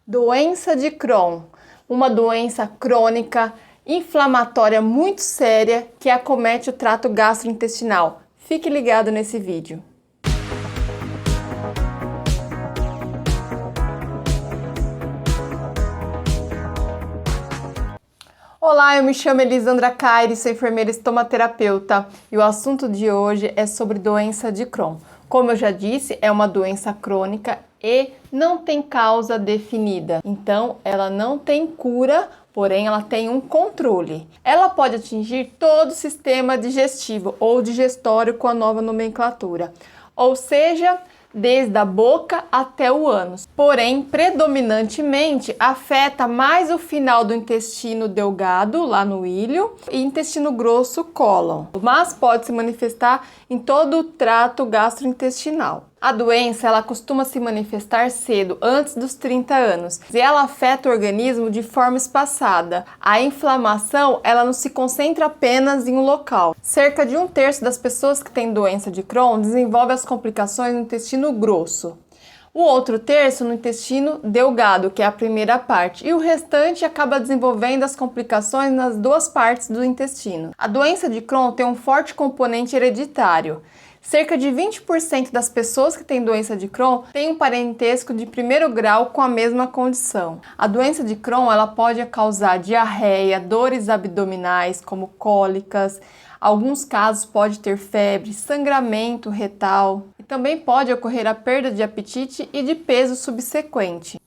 Doença de Crohn, uma doença crônica, inflamatória muito séria que acomete o trato gastrointestinal. Fique ligado nesse vídeo. Olá, eu me chamo Elisandra Caires, sou enfermeira estomaterapeuta e o assunto de hoje é sobre doença de Crohn. Como eu já disse, é uma doença crônica e não tem causa definida, então ela não tem cura, porém ela tem um controle. Ela pode atingir todo o sistema digestivo ou digestório com a nova nomenclatura, ou seja, desde a boca até o ânus. Porém, predominantemente afeta mais o final do intestino delgado, lá no ilho, e intestino grosso, cólon, mas pode se manifestar em todo o trato gastrointestinal. A doença ela costuma se manifestar cedo, antes dos 30 anos, e ela afeta o organismo de forma espaçada. A inflamação ela não se concentra apenas em um local. Cerca de 1/3 das pessoas que têm doença de Crohn desenvolve as complicações no intestino grosso. O outro terço no intestino delgado, que é a primeira parte, e o restante acaba desenvolvendo as complicações nas duas partes do intestino. A doença de Crohn tem um forte componente hereditário. Cerca de 20% das pessoas que têm doença de Crohn têm um parentesco de primeiro grau com a mesma condição. A doença de Crohn ela pode causar diarreia, dores abdominais como cólicas, alguns casos pode ter febre, sangramento retal e também pode ocorrer a perda de apetite e de peso subsequente.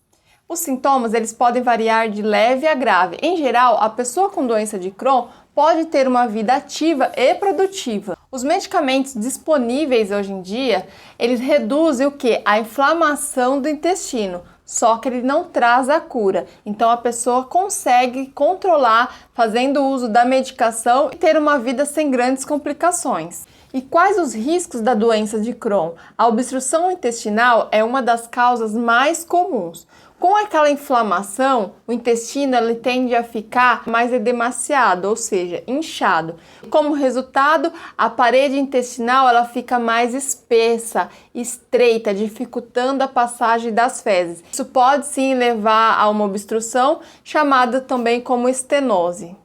Os sintomas eles podem variar de leve a grave. Em geral, a pessoa com doença de Crohn pode ter uma vida ativa e produtiva. Os medicamentos disponíveis hoje em dia, eles reduzem o que? A inflamação do intestino, só que ele não traz a cura. Então a pessoa consegue controlar fazendo uso da medicação e ter uma vida sem grandes complicações. E quais os riscos da doença de Crohn? A obstrução intestinal é uma das causas mais comuns. Com aquela inflamação, o intestino ele tende a ficar mais edemaciado, ou seja, inchado. Como resultado, a parede intestinal ela fica mais espessa, estreita, dificultando a passagem das fezes. Isso pode sim levar a uma obstrução, chamada também como estenose.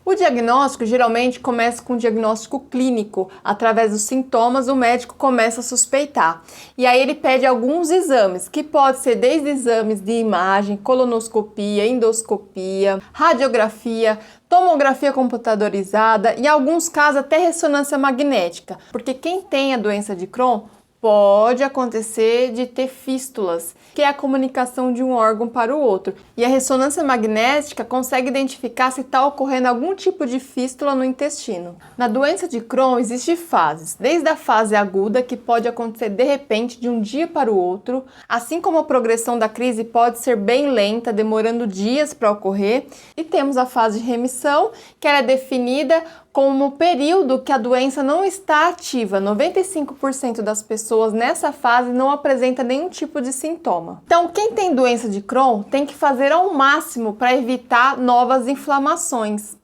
O diagnóstico geralmente começa com um diagnóstico clínico. Através dos sintomas, o médico começa a suspeitar. E aí ele pede alguns exames, que pode ser desde exames de imagem, colonoscopia, endoscopia, radiografia, tomografia computadorizada e em alguns casos até ressonância magnética. Porque quem tem a doença de Crohn pode acontecer de ter fístulas, que é a comunicação de um órgão para o outro. E a ressonância magnética consegue identificar se está ocorrendo algum tipo de fístula no intestino. Na doença de Crohn existem fases, desde a fase aguda, que pode acontecer de repente de um dia para o outro, assim como a progressão da crise pode ser bem lenta, demorando dias para ocorrer, e temos a fase de remissão, que ela é definida como o período que a doença não está ativa. 95% das pessoas nessa fase não apresenta nenhum tipo de sintoma. Então, quem tem doença de Crohn tem que fazer ao máximo para evitar novas inflamações.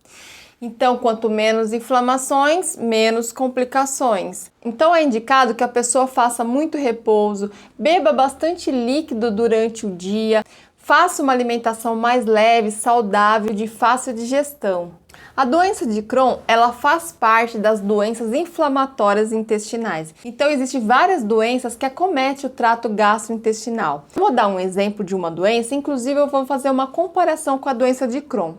Então, quanto menos inflamações, menos complicações. Então, é indicado que a pessoa faça muito repouso, beba bastante líquido durante o dia, faça uma alimentação mais leve, saudável, de fácil digestão. A doença de Crohn, ela faz parte das doenças inflamatórias intestinais. Então, existem várias doenças que acometem o trato gastrointestinal. Vou dar um exemplo de uma doença, inclusive eu vou fazer uma comparação com a doença de Crohn,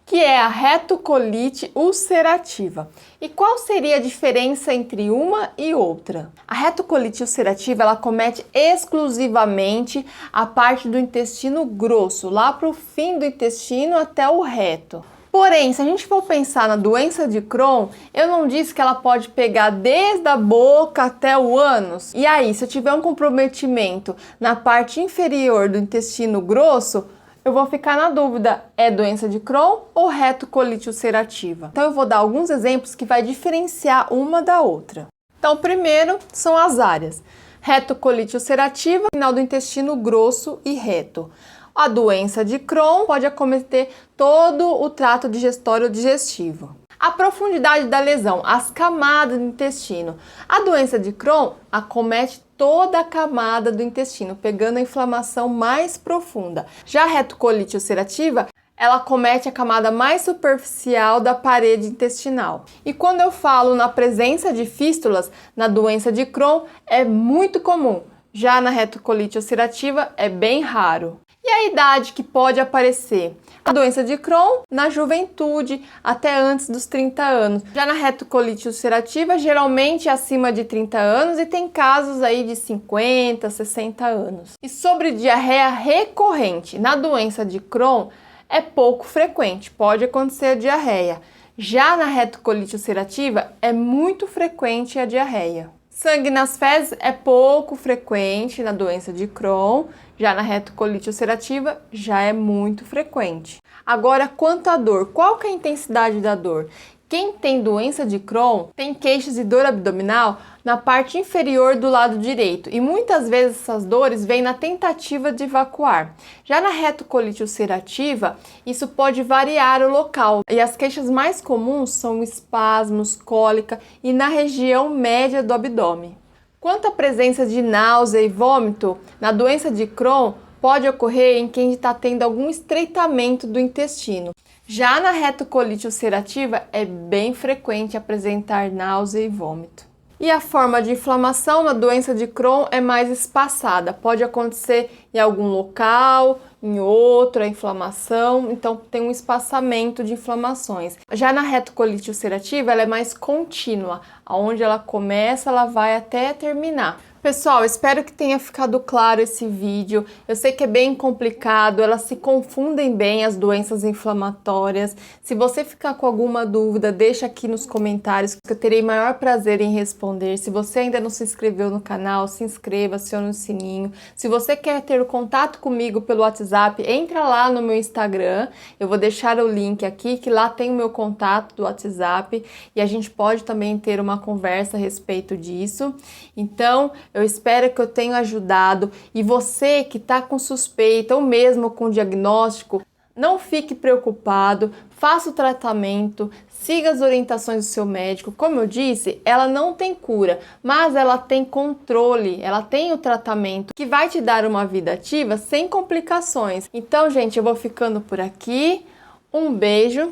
que é a retocolite ulcerativa. E qual seria a diferença entre uma e outra? A retocolite ulcerativa, ela acomete exclusivamente a parte do intestino grosso, lá para o fim do intestino até o reto. Porém, se a gente for pensar na doença de Crohn, eu não disse que ela pode pegar desde a boca até o ânus? E aí, se eu tiver um comprometimento na parte inferior do intestino grosso, eu vou ficar na dúvida, é doença de Crohn ou retocolite ulcerativa? Então eu vou dar alguns exemplos que vai diferenciar uma da outra. Então, primeiro são as áreas. Retocolite ulcerativa, final do intestino grosso e reto. A doença de Crohn pode acometer todo o trato digestório digestivo. A profundidade da lesão, as camadas do intestino. A doença de Crohn acomete toda a camada do intestino, pegando a inflamação mais profunda. Já a retocolite ulcerativa, ela acomete a camada mais superficial da parede intestinal. E quando eu falo na presença de fístulas na doença de Crohn, é muito comum. Já na retocolite ulcerativa, é bem raro. E a idade que pode aparecer? A doença de Crohn na juventude, até antes dos 30 anos. Já na retocolite ulcerativa, geralmente acima de 30 anos e tem casos aí de 50, 60 anos. E sobre diarreia recorrente, na doença de Crohn é pouco frequente, pode acontecer diarreia. Já na retocolite ulcerativa é muito frequente a diarreia. Sangue nas fezes é pouco frequente na doença de Crohn, já na retocolite ulcerativa já é muito frequente. Agora, quanto à dor, qual que é a intensidade da dor? Quem tem doença de Crohn tem queixas e dor abdominal na parte inferior do lado direito e muitas vezes essas dores vêm na tentativa de evacuar. Já na retocolite ulcerativa, isso pode variar o local e as queixas mais comuns são espasmos, cólica e na região média do abdômen. Quanto à presença de náusea e vômito, na doença de Crohn pode ocorrer em quem está tendo algum estreitamento do intestino. Já na retocolite ulcerativa, é bem frequente apresentar náusea e vômito. E a forma de inflamação na doença de Crohn é mais espaçada. Pode acontecer em algum local, em outro, a inflamação, então tem um espaçamento de inflamações. Já na retocolite ulcerativa, ela é mais contínua. Onde ela começa, ela vai até terminar. Pessoal, espero que tenha ficado claro esse vídeo. Eu sei que é bem complicado, elas se confundem bem, as doenças inflamatórias. Se você ficar com alguma dúvida, deixa aqui nos comentários que eu terei maior prazer em responder. Se você ainda não se inscreveu no canal, se inscreva, acione o sininho. Se você quer ter o contato comigo pelo WhatsApp, entra lá no meu Instagram. Eu vou deixar o link aqui, que lá tem o meu contato do WhatsApp e a gente pode também ter uma conversa a respeito disso. Então, eu espero que eu tenha ajudado e você que está com suspeita ou mesmo com diagnóstico, não fique preocupado, faça o tratamento, siga as orientações do seu médico. Como eu disse, ela não tem cura, mas ela tem controle, ela tem o tratamento que vai te dar uma vida ativa sem complicações. Então, gente, eu vou ficando por aqui. Um beijo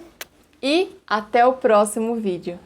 e até o próximo vídeo.